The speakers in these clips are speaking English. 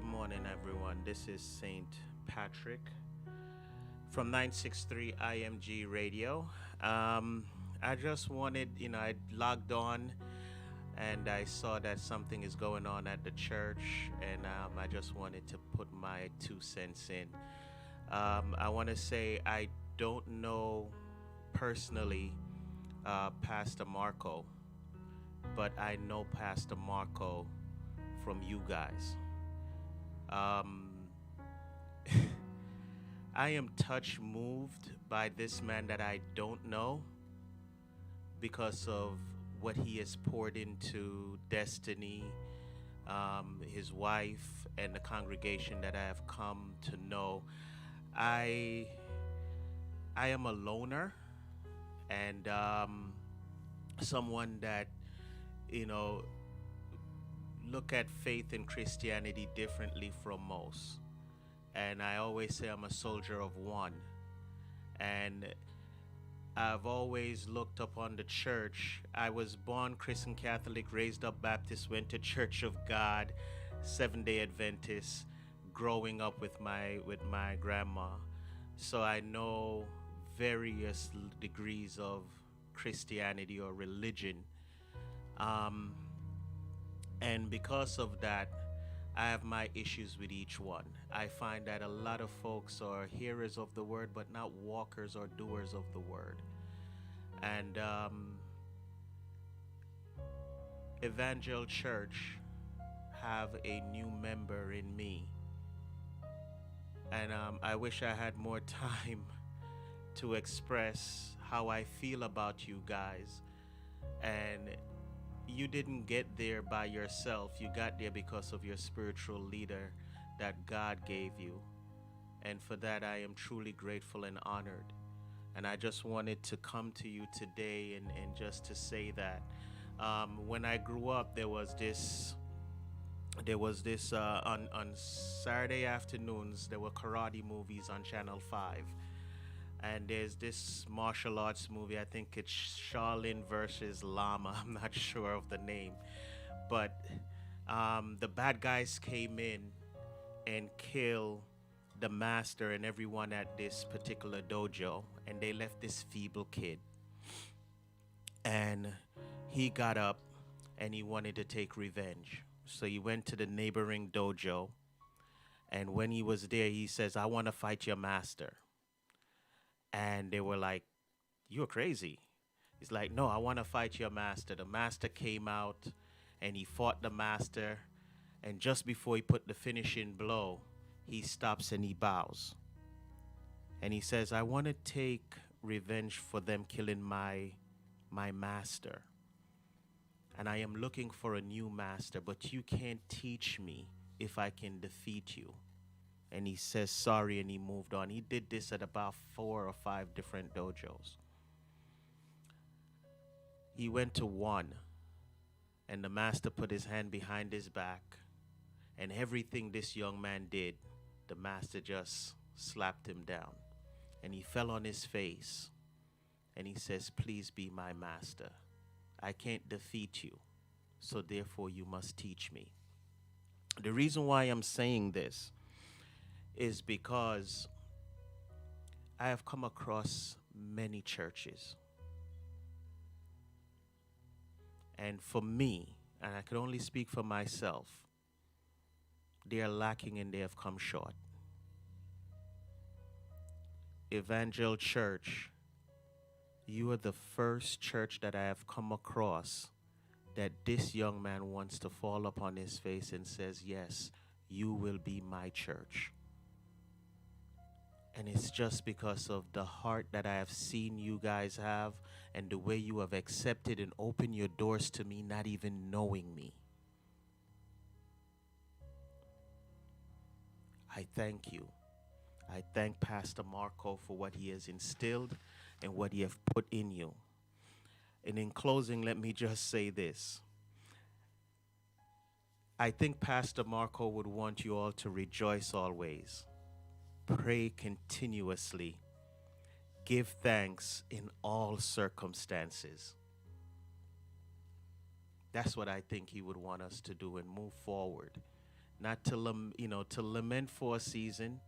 morning, everyone. This is Saint Patrick from 963 IMG Radio. Um, I just wanted, I logged on and I saw that something is going on at the church, and I just wanted to put my 2 cents in. I want to say I don't know personally Pastor Marco, but I know Pastor Marco from you guys. Um, I am touch moved by this man that I don't know because of what he has poured into Destiny, his wife, and the congregation that I have come to know. I I am a loner and someone that you know look at faith and Christianity differently from most. And I always say I'm a soldier of one. And I've always looked upon the church. I was born Christian Catholic, raised up Baptist, went to Church of God, Seventh-day Adventist, growing up with my grandma. So I know various degrees of Christianity or religion. Um, and because of that, I have my issues with each one. I find that a lot of folks are hearers of the word, but not walkers or doers of the word. And Evangel Church have a new member in me. And I wish I had more time to express how I feel about you guys. And you didn't get there by yourself. You got there because of your spiritual leader that God gave you. And for that, I am truly grateful and honored. And I just wanted to come to you today and just to say that when I grew up, there was this on Saturday afternoons, there were karate movies on Channel 5. And there's this martial arts movie. I think it's Shaolin versus Lama. I'm not sure of the name, but the bad guys came in and killed the master and everyone at this particular dojo, and they left this feeble kid. And he got up and he wanted to take revenge. So he went to the neighboring dojo, and when he was there, he says, "I want to fight your master." And they were like, "You're crazy." He's like, "No, I want to fight your master." The master came out and he fought the master. And just before he put the finishing blow, he stops and he bows. And he says, "I want to take revenge for them killing my master. And I am looking for a new master, but you can't teach me if I can defeat you." And he says sorry and he moved on. He did this at about 4 or 5 different dojos. He went to one, and the master put his hand behind his back, and everything this young man did, the master just slapped him down. And he fell on his face, and he says, "Please be my master. I can't defeat you, so therefore you must teach me." The reason why I'm saying this is because I have come across many churches. And for me, and I can only speak for myself, they are lacking and they have come short. Evangel Church, you are the first church that I have come across that this young man wants to fall upon his face and says, "Yes, you will be my church." And it's just because of the heart that I have seen you guys have and the way you have accepted and opened your doors to me, not even knowing me. I thank you. I thank Pastor Marco for what he has instilled and what he has put in you. And in closing, let me just say this. I think Pastor Marco would want you all to rejoice always. Pray continuously. Give thanks in all circumstances. That's what I think he would want us to do and move forward not to to lament for a season,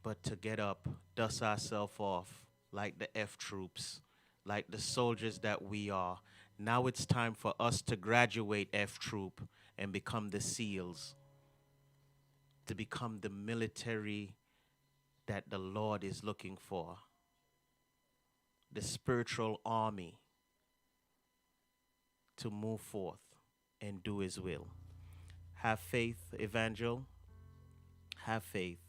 but to get up, dust ourselves off like the F troops, like the soldiers that we are. Now it's time for us to graduate F troop and become the SEALs, to become the military that the Lord is looking for, the spiritual army to move forth and do his will. Have faith, Evangel. Have faith.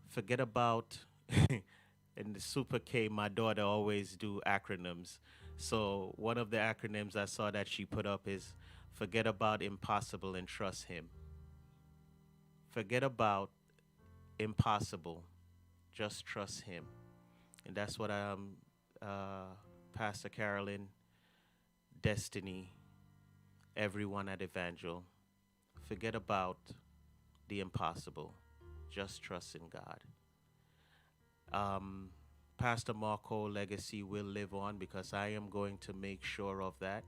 Forget about in the Super K, my daughter always do acronyms. So one of the acronyms I saw that she put up is forget about impossible and trust him. Forget about impossible, just trust him. And that's what Pastor Carolyn, Destiny, everyone at Evangel. Forget about the impossible. Just trust in God. Pastor Marco legacy will live on because I am going to make sure of that.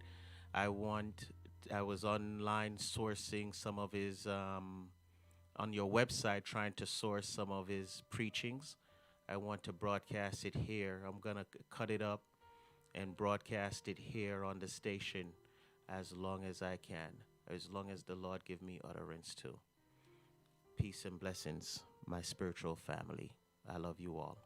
I want. I was online sourcing some of his on your website, trying to source some of his preachings. I want to broadcast it here. I'm gonna cut it up and broadcast it here on the station as long as I can, as long as the Lord give me utterance to. Peace and blessings, my spiritual family. I love you all.